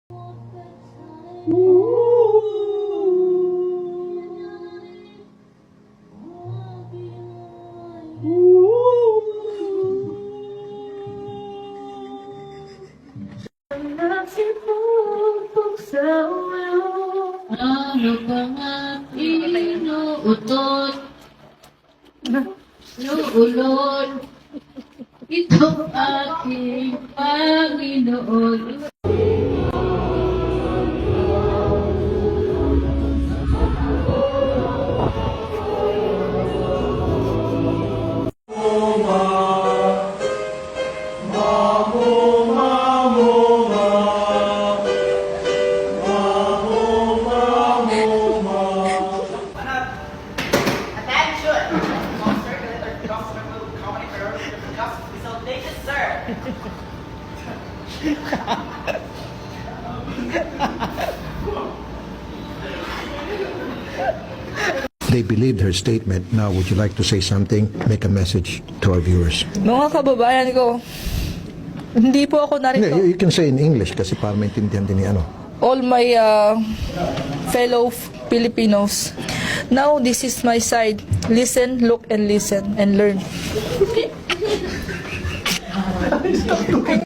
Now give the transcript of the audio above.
Ano bang aking inuutot? Inuulot. Ito aking Panginoon. Attention! Monster, collector, customer, comedy, priority, different cups, facilitation, sir! They believed her statement. Now, would you like to say something? Make a message to our viewers. Mga kababayan ko, hindi po ako narito. You can say in English kasi para maintindihan din ni ano. All my fellow Filipinos, now this is my side. Listen, look, and listen, and learn.